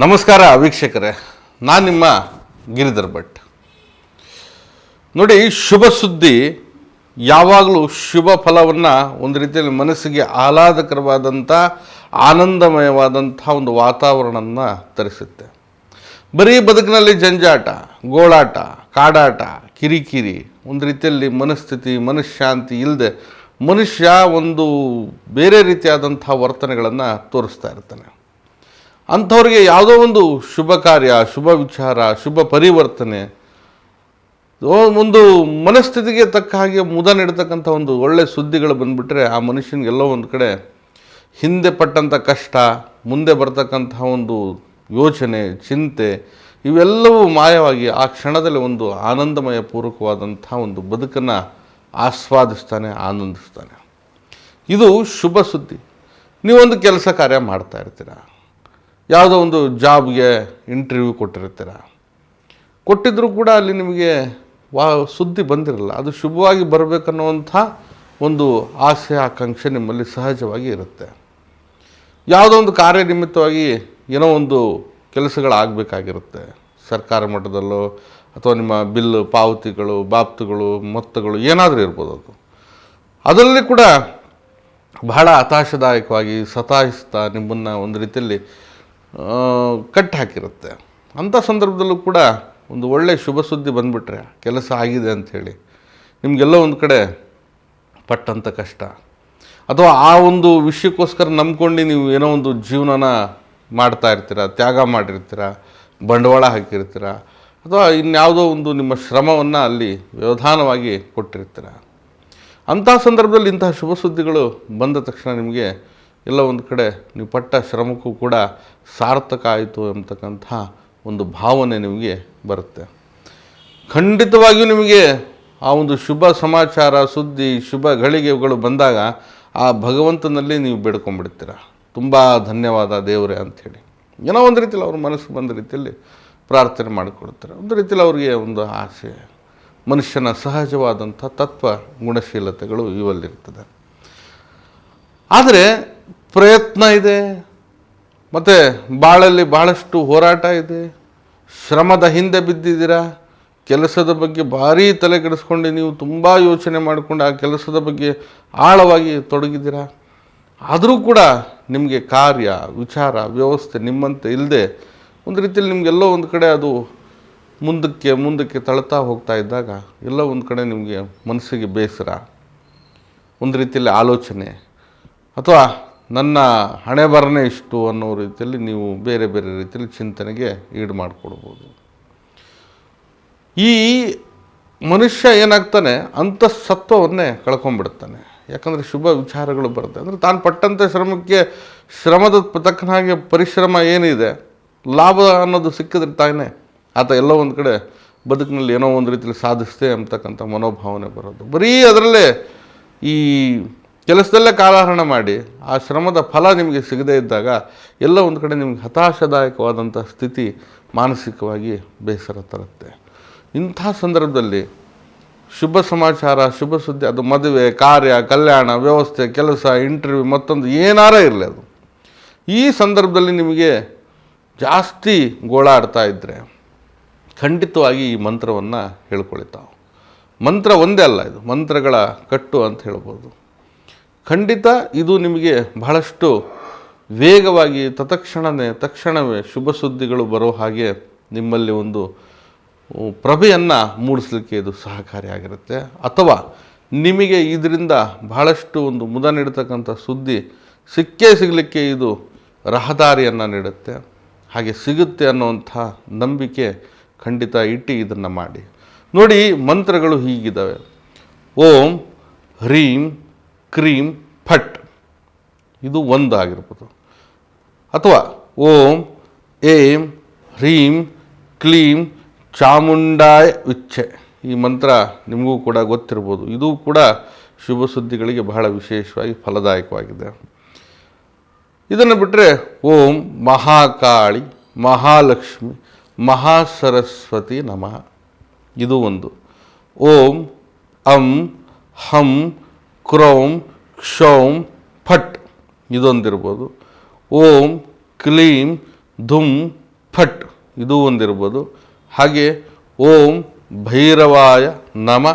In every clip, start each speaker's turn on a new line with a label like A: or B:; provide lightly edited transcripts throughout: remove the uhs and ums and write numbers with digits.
A: ನಮಸ್ಕಾರ ವೀಕ್ಷಕರೇ, ನಾನು ನಿಮ್ಮ ಗಿರಿಧರ್ ಭಟ್. ನೋಡಿ, ಶುಭ ಸುದ್ದಿ ಯಾವಾಗಲೂ ಶುಭ ಫಲವನ್ನು ಒಂದು ರೀತಿಯಲ್ಲಿ ಮನಸ್ಸಿಗೆ ಆಹ್ಲಾದಕರವಾದಂಥ ಆನಂದಮಯವಾದಂಥ ಒಂದು ವಾತಾವರಣವನ್ನು ತರಿಸುತ್ತೆ. ಬರೀ ಬದುಕಿನಲ್ಲಿ ಜಂಜಾಟ, ಗೋಳಾಟ, ಕಾಡಾಟ, ಕಿರಿಕಿರಿ, ಒಂದು ರೀತಿಯಲ್ಲಿ ಮನಸ್ಥಿತಿ ಮನಃಶಾಂತಿ ಇಲ್ಲದೆ ಮನುಷ್ಯ ಒಂದು ಬೇರೆ ರೀತಿಯಾದಂಥ ವರ್ತನೆಗಳನ್ನು ತೋರಿಸ್ತಾ ಇರ್ತಾನೆ. ಅಂಥವ್ರಿಗೆ ಯಾವುದೋ ಒಂದು ಶುಭ ಕಾರ್ಯ, ಶುಭ ವಿಚಾರ, ಶುಭ ಪರಿವರ್ತನೆ, ಒಂದು ಮನಸ್ಥಿತಿಗೆ ತಕ್ಕ ಹಾಗೆ ಮುದ ನೀಡ್ತಕ್ಕಂಥ ಒಂದು ಒಳ್ಳೆಯ ಸುದ್ದಿಗಳು ಬಂದುಬಿಟ್ರೆ ಆ ಮನುಷ್ಯನಿಗೆಲ್ಲೋ ಒಂದು ಕಡೆ ಹಿಂದೆ ಪಟ್ಟಂಥ ಕಷ್ಟ, ಮುಂದೆ ಬರ್ತಕ್ಕಂಥ ಒಂದು ಯೋಚನೆ, ಚಿಂತೆ ಇವೆಲ್ಲವೂ ಮಾಯವಾಗಿ ಆ ಕ್ಷಣದಲ್ಲಿ ಒಂದು ಆನಂದಮಯ ಪೂರ್ವಕವಾದಂಥ ಒಂದು ಬದುಕನ್ನು ಆಸ್ವಾದಿಸ್ತಾನೆ, ಆನಂದಿಸ್ತಾನೆ. ಇದು ಶುಭ ಸುದ್ದಿ. ನೀವೊಂದು ಕೆಲಸ ಕಾರ್ಯ ಮಾಡ್ತಾ ಇರ್ತೀರ, ಯಾವುದೋ ಒಂದು ಜಾಬ್ಗೆ ಇಂಟರ್ವ್ಯೂ ಕೊಟ್ಟಿದ್ದರೂ ಕೂಡ ಅಲ್ಲಿ ನಿಮಗೆ ಸುದ್ದಿ ಬಂದಿರಲ್ಲ. ಅದು ಶುಭವಾಗಿ ಬರಬೇಕನ್ನುವಂಥ ಒಂದು ಆಸೆ, ಆಕಾಂಕ್ಷೆ ನಿಮ್ಮಲ್ಲಿ ಸಹಜವಾಗಿ ಇರುತ್ತೆ. ಯಾವುದೋ ಒಂದು ಕಾರ್ಯನಿಮಿತ್ತವಾಗಿ ಏನೋ ಒಂದು ಕೆಲಸಗಳಾಗಬೇಕಾಗಿರುತ್ತೆ, ಸರ್ಕಾರ ಮಟ್ಟದಲ್ಲೋ ಅಥವಾ ನಿಮ್ಮ ಬಿಲ್ ಪಾವತಿಗಳು, ಬಾಬ್ತುಗಳು, ಮೊತ್ತಗಳು ಏನಾದರೂ ಇರ್ಬೋದು. ಅದರಲ್ಲಿ ಕೂಡ ಬಹಳ ಹತಾಶದಾಯಕವಾಗಿ ಸತಾಯಿಸ್ತಾ ನಿಮ್ಮನ್ನು ಒಂದು ರೀತಿಯಲ್ಲಿ ಕಟ್ಟಿ ಹಾಕಿರುತ್ತೆ. ಅಂಥ ಸಂದರ್ಭದಲ್ಲೂ ಕೂಡ ಒಂದು ಒಳ್ಳೆಯ ಶುಭ ಸುದ್ದಿ ಬಂದುಬಿಟ್ರೆ ಕೆಲಸ ಆಗಿದೆ ಅಂಥೇಳಿ ನಿಮಗೆಲ್ಲೋ ಒಂದು ಕಡೆ ಪಟ್ಟಂಥ ಕಷ್ಟ ಅಥವಾ ಆ ಒಂದು ವಿಷಯಕ್ಕೋಸ್ಕರ ನಂಬ್ಕೊಂಡು ನೀವು ಏನೋ ಒಂದು ಜೀವನನ ಮಾಡ್ತಾ ಇರ್ತೀರ, ತ್ಯಾಗ ಮಾಡಿರ್ತೀರ, ಬಂಡವಾಳ ಹಾಕಿರ್ತೀರ, ಅಥವಾ ಇನ್ಯಾವುದೋ ಒಂದು ನಿಮ್ಮ ಶ್ರಮವನ್ನು ಅಲ್ಲಿ ವ್ಯವಧಾನವಾಗಿ ಕೊಟ್ಟಿರ್ತೀರ. ಅಂಥ ಸಂದರ್ಭದಲ್ಲಿ ಇಂತಹ ಶುಭ ಸುದ್ದಿಗಳು ಬಂದ ತಕ್ಷಣ ನಿಮಗೆ ಎಲ್ಲ ಒಂದು ಕಡೆ ನೀವು ಪಟ್ಟ ಶ್ರಮಕ್ಕೂ ಕೂಡ ಸಾರ್ಥಕ ಆಯಿತು ಎಂಬತಕ್ಕಂಥ ಒಂದು ಭಾವನೆ ನಿಮಗೆ ಬರುತ್ತೆ. ಖಂಡಿತವಾಗಿಯೂ ನಿಮಗೆ ಆ ಒಂದು ಶುಭ ಸಮಾಚಾರ, ಸುದ್ದಿ, ಶುಭ ಗಳಿಗೆಗಳು ಬಂದಾಗ ಆ ಭಗವಂತನಲ್ಲಿ ನೀವು ಬೇಡ್ಕೊಂಡ್ಬಿಡ್ತೀರ, ತುಂಬ ಧನ್ಯವಾದ ದೇವರೇ ಅಂಥೇಳಿ. ಏನೋ ಒಂದು ರೀತಿಯಲ್ಲಿ ಅವ್ರ ಮನಸ್ಸು ಬಂದ ರೀತಿಯಲ್ಲಿ ಪ್ರಾರ್ಥನೆ ಮಾಡಿಕೊಡ್ತಾರೆ. ಒಂದು ರೀತಿಯಲ್ಲಿ ಅವ್ರಿಗೆ ಒಂದು ಆಸೆ, ಮನುಷ್ಯನ ಸಹಜವಾದಂಥ ತತ್ವ ಗುಣಶೀಲತೆಗಳು ಇವಲ್ಲಿರ್ತದೆ. ಆದರೆ ಪ್ರಯತ್ನ ಇದೆ, ಮತ್ತು ಬಾಳಲ್ಲಿ ಭಾಳಷ್ಟು ಹೋರಾಟ ಇದೆ, ಶ್ರಮದ ಹಿಂದೆ ಬಿದ್ದಿದ್ದೀರಾ, ಕೆಲಸದ ಬಗ್ಗೆ ಭಾರೀ ತಲೆ ಕೆಡಿಸ್ಕೊಂಡು ನೀವು ತುಂಬ ಯೋಚನೆ ಮಾಡಿಕೊಂಡು ಆ ಕೆಲಸದ ಬಗ್ಗೆ ಆಳವಾಗಿ ತೊಡಗಿದ್ದೀರಾ. ಆದರೂ ಕೂಡ ನಿಮಗೆ ಕಾರ್ಯ, ವಿಚಾರ, ವ್ಯವಸ್ಥೆ ನಿಮ್ಮಂತೆ ಇಲ್ಲದೆ ಒಂದು ರೀತಿಯಲ್ಲಿ ನಿಮಗೆಲ್ಲೋ ಒಂದು ಕಡೆ ಅದು ಮುಂದಕ್ಕೆ ತಳ್ತಾ ಹೋಗ್ತಾ ಇದ್ದಾಗ ಎಲ್ಲೋ ಒಂದು ಕಡೆ ನಿಮಗೆ ಮನಸ್ಸಿಗೆ ಬೇಸರ, ಒಂದು ರೀತಿಯಲ್ಲಿ ಆಲೋಚನೆ, ಅಥವಾ ನನ್ನ ಹಣೆ ಬರನೇ ಇಷ್ಟು ಅನ್ನೋ ರೀತಿಯಲ್ಲಿ ನೀವು ಬೇರೆ ಬೇರೆ ರೀತಿಯಲ್ಲಿ ಚಿಂತನೆಗೆ ಈಡು ಮಾಡಿಕೊಡ್ಬೋದು. ಈ ಮನುಷ್ಯ ಏನಾಗ್ತಾನೆ, ಅಂತಃಸತ್ವವನ್ನೇ ಕಳ್ಕೊಂಡ್ಬಿಡ್ತಾನೆ. ಯಾಕಂದರೆ ಶುಭ ವಿಚಾರಗಳು ಬರುತ್ತೆ ಅಂದರೆ ತಾನು ಪಟ್ಟಂಥ ಶ್ರಮದ ತಕ್ಕನ ಹಾಗೆ ಪರಿಶ್ರಮ ಏನಿದೆ, ಲಾಭ ಅನ್ನೋದು ಸಿಕ್ಕಿದ್ರೆ ತಾನೇ ಆತ ಎಲ್ಲೋ ಒಂದು ಕಡೆ ಬದುಕಿನಲ್ಲಿ ಏನೋ ಒಂದು ರೀತಿಯಲ್ಲಿ ಸಾಧಿಸ್ತೆ ಅಂತಕ್ಕಂಥ ಮನೋಭಾವನೆ ಬರೋದು. ಬರೀ ಅದರಲ್ಲೇ ಈ ಕೆಲಸದಲ್ಲೇ ಕಾಲಹರಣ ಮಾಡಿ ಆ ಶ್ರಮದ ಫಲ ನಿಮಗೆ ಸಿಗದೇ ಇದ್ದಾಗ ಎಲ್ಲ ಒಂದು ಕಡೆ ನಿಮಗೆ ಹತಾಶದಾಯಕವಾದಂಥ ಸ್ಥಿತಿ ಮಾನಸಿಕವಾಗಿ ಬೇಸರ ತರುತ್ತೆ. ಇಂಥ ಸಂದರ್ಭದಲ್ಲಿ ಶುಭ ಸಮಾಚಾರ, ಶುಭ ಸುದ್ದಿ, ಅದು ಮದುವೆ, ಕಾರ್ಯ, ಕಲ್ಯಾಣ, ವ್ಯವಸ್ಥೆ, ಕೆಲಸ, ಇಂಟರ್ವ್ಯೂ, ಮತ್ತೊಂದು ಏನಾರ ಇರಲಿ, ಅದು ಈ ಸಂದರ್ಭದಲ್ಲಿ ನಿಮಗೆ ಜಾಸ್ತಿ ಗೋಳಾಡ್ತಾ ಇದ್ದರೆ ಖಂಡಿತವಾಗಿ ಈ ಮಂತ್ರವನ್ನು ಹೇಳ್ಕೊಳ್ತಾವೆ. ಮಂತ್ರ ಒಂದೇ ಅಲ್ಲ, ಇದು ಮಂತ್ರಗಳ ಕಟ್ಟು ಅಂತ ಹೇಳ್ಬೋದು. ಖಂಡಿತ ಇದು ನಿಮಗೆ ಬಹಳಷ್ಟು ವೇಗವಾಗಿ ತಕ್ಷಣವೇ ಶುಭ ಸುದ್ದಿಗಳು ಬರೋ ಹಾಗೆ ನಿಮ್ಮಲ್ಲಿ ಒಂದು ಪ್ರಭೆಯನ್ನು ಮೂಡಿಸಲಿಕ್ಕೆ ಇದು ಸಹಕಾರಿಯಾಗಿರುತ್ತೆ. ಅಥವಾ ನಿಮಗೆ ಇದರಿಂದ ಬಹಳಷ್ಟು ಒಂದು ಮುದ ನೀಡತಕ್ಕಂಥ ಸುದ್ದಿ ಸಿಗಲಿಕ್ಕೆ ಇದು ರಹದಾರಿಯನ್ನು ನೀಡುತ್ತೆ. ಹಾಗೆ ಸಿಗುತ್ತೆ ಅನ್ನೋವಂಥ ನಂಬಿಕೆ ಖಂಡಿತ ಇಟ್ಟು ಇದನ್ನು ಮಾಡಿ ನೋಡಿ. ಮಂತ್ರಗಳು ಹೀಗಿದ್ದಾವೆ: ಓಂ ಹ್ರೀಂ ಕ್ರೀಂ ಫಟ್, ಇದು ಒಂದು ಆಗಿರ್ಬೋದು. ಅಥವಾ ಓಂ ಏಂ ಹ್ರೀಂ ಕ್ಲೀಂ ಚಾಮುಂಡಾಯ ವಿಚ್ಚೆ, ಈ ಮಂತ್ರ ನಿಮಗೂ ಕೂಡ ಗೊತ್ತಿರ್ಬೋದು. ಇದು ಕೂಡ ಶುಭ ಸುದ್ದಿಗಳಿಗೆ ಬಹಳ ವಿಶೇಷವಾಗಿ ಫಲದಾಯಕವಾಗಿದೆ. ಇದನ್ನು ಬಿಟ್ಟರೆ ಓಂ ಮಹಾಕಾಳಿ, ಮಹಾಲಕ್ಷ್ಮಿ, ಮಹಾಸರಸ್ವತಿ ನಮಃ, ಇದು ಒಂದು. ಓಂ ಅಂ ಹಂ ಕ್ರೌಂ ಕ್ಷೌಂ ಫಟ್, ಇದೊಂದಿರ್ಬೋದು. ಓಂ ಕ್ಲೀಂ ಧುಂ ಫಟ್ ಇದು ಒಂದಿರ್ಬೋದು. ಹಾಗೆ ಓಂ ಭೈರವಾಯ ನಮ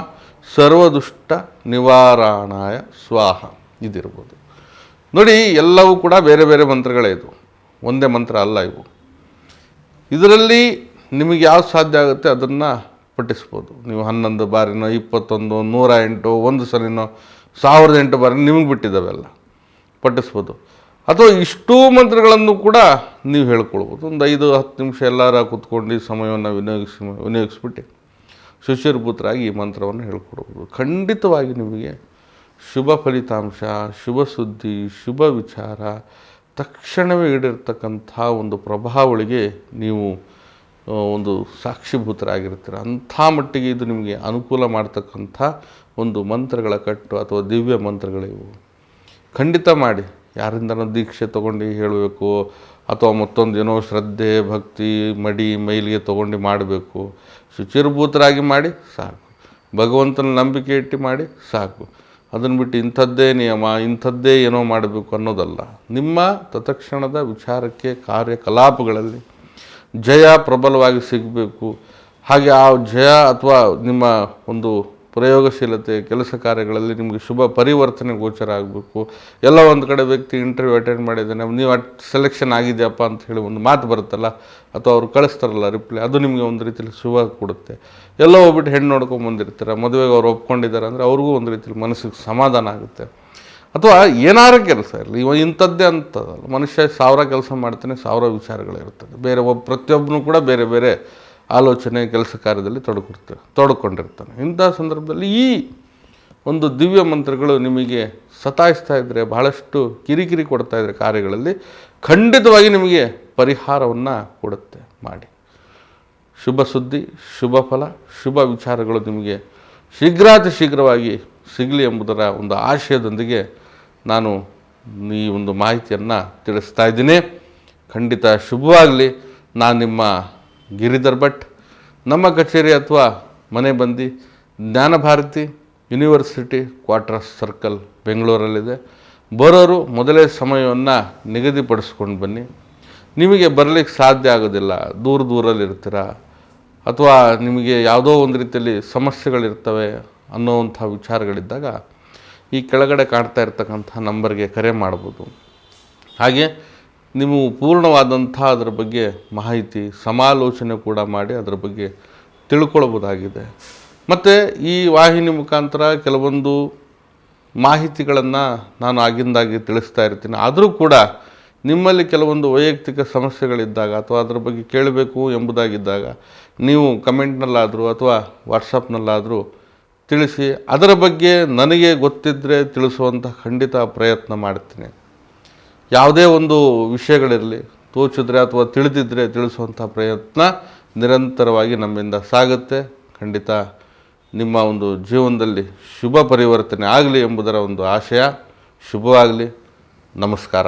A: ಸರ್ವದುಷ್ಟ ನಿವಾರಣಾಯ ಸ್ವಾಹ ಇದಿರ್ಬೋದು. ನೋಡಿ, ಎಲ್ಲವೂ ಕೂಡ ಬೇರೆ ಬೇರೆ ಮಂತ್ರಗಳೇ, ಇದು ಒಂದೇ ಮಂತ್ರ ಅಲ್ಲ ಇವು. ಇದರಲ್ಲಿ ನಿಮಗೆ ಯಾವ್ದು ಸಾಧ್ಯ ಆಗುತ್ತೆ ಅದನ್ನು ಪಠಿಸ್ಬೋದು. ನೀವು 11 ಬಾರಿನೋ 21 108 ಒಂದು ಸಲಿನೋ 1008 ಬಾರಿ ನಿಮಗೆ ಬಿಟ್ಟಿದ್ದಾವೆಲ್ಲ ಪಠಿಸ್ಬೋದು. ಅಥವಾ ಇಷ್ಟೂ ಮಂತ್ರಗಳನ್ನು ಕೂಡ ನೀವು ಹೇಳ್ಕೊಳ್ಬೋದು. ಒಂದು 5-10 ನಿಮಿಷ ಎಲ್ಲರ ಕೂತ್ಕೊಂಡು ಸಮಯವನ್ನು ವಿನಿಯೋಗಿಸ್ಬಿಟ್ಟು ಶುಚಿರ್ಭೂತರಾಗಿ ಈ ಮಂತ್ರವನ್ನು ಹೇಳ್ಕೊಡ್ಬೋದು. ಖಂಡಿತವಾಗಿ ನಿಮಗೆ ಶುಭ ಫಲಿತಾಂಶ, ಶುಭ ಸುದ್ದಿ, ಶುಭ ವಿಚಾರ ತಕ್ಷಣವೇ ಈಡೇರ್ತಕ್ಕಂಥ ಒಂದು ಪ್ರಭಾವಳಿಗೆ ನೀವು ಒಂದು ಸಾಕ್ಷಿಭೂತರಾಗಿರ್ತೀರ. ಅಂಥ ಮಟ್ಟಿಗೆ ಇದು ನಿಮಗೆ ಅನುಕೂಲ ಮಾಡ್ತಕ್ಕಂಥ ಒಂದು ಮಂತ್ರಗಳ ಕಟ್ಟು ಅಥವಾ ದಿವ್ಯ ಮಂತ್ರಗಳಿವು. ಖಂಡಿತ ಮಾಡಿ. ಯಾರಿಂದನೋ ದೀಕ್ಷೆ ತೊಗೊಂಡು ಹೇಳಬೇಕು ಅಥವಾ ಮತ್ತೊಂದು ಏನೋ ಶ್ರದ್ಧೆ ಭಕ್ತಿ ಮೈಲಿಗೆ ತೊಗೊಂಡು ಮಾಡಬೇಕು. ಶುಚಿರ್ಭೂತರಾಗಿ ಮಾಡಿ ಸಾಕು. ಭಗವಂತನ ನಂಬಿಕೆ ಇಟ್ಟು ಮಾಡಿ ಸಾಕು. ಅದನ್ನು ಬಿಟ್ಟು ಇಂಥದ್ದೇ ನಿಯಮ, ಇಂಥದ್ದೇ ಏನೋ ಮಾಡಬೇಕು ಅನ್ನೋದಲ್ಲ. ನಿಮ್ಮ ತತ್ಕ್ಷಣದ ವಿಚಾರಕ್ಕೆ ಕಾರ್ಯಕಲಾಪಗಳಲ್ಲಿ ಜಯ ಪ್ರಬಲವಾಗಿ ಸಿಗಬೇಕು. ಹಾಗೆ ಆ ಜಯ ಅಥವಾ ನಿಮ್ಮ ಒಂದು ಪ್ರಯೋಗಶೀಲತೆ ಕೆಲಸ ಕಾರ್ಯಗಳಲ್ಲಿ ನಿಮಗೆ ಶುಭ ಪರಿವರ್ತನೆ ಗೋಚರ ಆಗಬೇಕು. ಎಲ್ಲ ಒಂದು ಕಡೆ ವ್ಯಕ್ತಿ ಇಂಟರ್ವ್ಯೂ ಅಟೆಂಡ್ ಮಾಡಿದ್ದಾನೆ, ನೀವು ಸೆಲೆಕ್ಷನ್ ಆಗಿದೆಯಪ್ಪ ಅಂತ ಹೇಳಿ ಒಂದು ಮಾತು ಬರುತ್ತಲ್ಲ, ಅಥವಾ ಅವ್ರು ಕಳಿಸ್ತಾರಲ್ಲ ರಿಪ್ಲೈ, ಅದು ನಿಮಗೆ ಒಂದು ರೀತಿಯಲ್ಲಿ ಶುಭ ಕೊಡುತ್ತೆ. ಎಲ್ಲೋ ಹೋಗ್ಬಿಟ್ಟು ಹೆಣ್ಣು ನೋಡ್ಕೊಂಬಂದಿರ್ತಾರೆ, ಮದುವೆಗೆ ಅವ್ರು ಒಪ್ಕೊಂಡಿದ್ದಾರೆ ಅಂದರೆ ಅವ್ರಿಗೂ ಒಂದು ರೀತಿಯಲ್ಲಿ ಮನಸ್ಸಿಗೆ ಸಮಾಧಾನ ಆಗುತ್ತೆ. ಅಥವಾ ಏನಾರು ಕೆಲಸ ಇರಲಿ, ಇಂಥದ್ದೇ ಅಂತದಲ್ಲ, ಮನುಷ್ಯ 1000 ಕೆಲಸ ಮಾಡ್ತಾನೆ, 1000 ವಿಚಾರಗಳಿರ್ತದೆ. ಬೇರೆ ಪ್ರತಿಯೊಬ್ಬನೂ ಕೂಡ ಬೇರೆ ಬೇರೆ ಆಲೋಚನೆ ಕೆಲಸ ಕಾರ್ಯದಲ್ಲಿ ತೊಡಕೊಂಡಿರ್ತಾನೆ. ಇಂಥ ಸಂದರ್ಭದಲ್ಲಿ ಈ ಒಂದು ದಿವ್ಯ ಮಂತ್ರಗಳು ನಿಮಗೆ ಸತಾಯಿಸ್ತಾ ಇದ್ದರೆ, ಬಹಳಷ್ಟು ಕಿರಿಕಿರಿ ಕೊಡ್ತಾ ಇದ್ದರೆ ಕಾರ್ಯಗಳಲ್ಲಿ, ಖಂಡಿತವಾಗಿ ನಿಮಗೆ ಪರಿಹಾರವನ್ನು ಕೊಡುತ್ತೆ. ಮಾಡಿ. ಶುಭ ಸುದ್ದಿ, ಶುಭ ಫಲ, ಶುಭ ವಿಚಾರಗಳು ನಿಮಗೆ ಶೀಘ್ರಾತಿ ಶೀಘ್ರವಾಗಿ ಸಿಗಲಿ ಎಂಬುದರ ಒಂದು ಆಶಯದೊಂದಿಗೆ ನಾನು ಈ ಒಂದು ಮಾಹಿತಿಯನ್ನು ತಿಳಿಸ್ತಾ ಇದ್ದೀನಿ. ಖಂಡಿತ ಶುಭವಾಗಲಿ. ನಾನು ನಿಮ್ಮ ಗಿರಿಧರ್ ಭಟ್. ನಮ್ಮ ಕಚೇರಿ ಅಥವಾ ಮನೆ ಬಂದು ಜ್ಞಾನಭಾರತಿ ಯೂನಿವರ್ಸಿಟಿ ಕ್ವಾರ್ಟರ್ಸ್ ಸರ್ಕಲ್ ಬೆಂಗಳೂರಲ್ಲಿದೆ. ಬರೋರು ಮೊದಲೇ ಸಮಯವನ್ನು ನಿಗದಿಪಡಿಸ್ಕೊಂಡು ಬನ್ನಿ. ನಿಮಗೆ ಬರಲಿಕ್ಕೆ ಸಾಧ್ಯ ಆಗೋದಿಲ್ಲ, ದೂರದಲ್ಲಿರ್ತೀರ, ಅಥವಾ ನಿಮಗೆ ಯಾವುದೋ ಒಂದು ರೀತಿಯಲ್ಲಿ ಸಮಸ್ಯೆಗಳಿರ್ತವೆ ಅನ್ನೋವಂಥ ವಿಚಾರಗಳಿದ್ದಾಗ ಈ ಕೆಳಗಡೆ ಕಾಣ್ತಾ ಇರ್ತಕ್ಕಂಥ ನಂಬರ್ಗೆ ಕರೆ ಮಾಡ್ಬೋದು. ಹಾಗೆ ನೀವು ಪೂರ್ಣವಾದಂಥ ಅದರ ಬಗ್ಗೆ ಮಾಹಿತಿ ಸಮಾಲೋಚನೆ ಕೂಡ ಮಾಡಿ ಅದರ ಬಗ್ಗೆ ತಿಳ್ಕೊಳ್ಬೋದಾಗಿದೆ. ಮತ್ತು ಈ ವಾಹಿನಿ ಮುಖಾಂತರ ಕೆಲವೊಂದು ಮಾಹಿತಿಗಳನ್ನು ನಾನು ಆಗಿಂದಾಗಿ ತಿಳಿಸ್ತಾ ಇರ್ತೀನಿ. ಆದರೂ ಕೂಡ ನಿಮ್ಮಲ್ಲಿ ಕೆಲವೊಂದು ವೈಯಕ್ತಿಕ ಸಮಸ್ಯೆಗಳಿದ್ದಾಗ ಅಥವಾ ಅದರ ಬಗ್ಗೆ ಕೇಳಬೇಕು ಎಂಬುದಾಗಿದ್ದಾಗ ನೀವು ಕಮೆಂಟ್ನಲ್ಲಾದರೂ ಅಥವಾ ವಾಟ್ಸಪ್ನಲ್ಲಾದರೂ ತಿಳಿಸಿ. ಅದರ ಬಗ್ಗೆ ನನಗೆ ಗೊತ್ತಿದ್ದರೆ ತಿಳಿಸುವಂಥ ಖಂಡಿತ ಪ್ರಯತ್ನ ಮಾಡ್ತೀನಿ. ಯಾವುದೇ ಒಂದು ವಿಷಯಗಳಿರಲಿ, ತೋಚಿದ್ರೆ ಅಥವಾ ತಿಳಿದಿದ್ದರೆ ತಿಳಿಸುವಂಥ ಪ್ರಯತ್ನ ನಿರಂತರವಾಗಿ ನಮ್ಮಿಂದ ಸಾಗುತ್ತೆ. ಖಂಡಿತ ನಿಮ್ಮ ಒಂದು ಜೀವನದಲ್ಲಿ ಶುಭ ಪರಿವರ್ತನೆ ಆಗಲಿ ಎಂಬುದರ ಒಂದು ಆಶಯ. ಶುಭವಾಗಲಿ. ನಮಸ್ಕಾರ.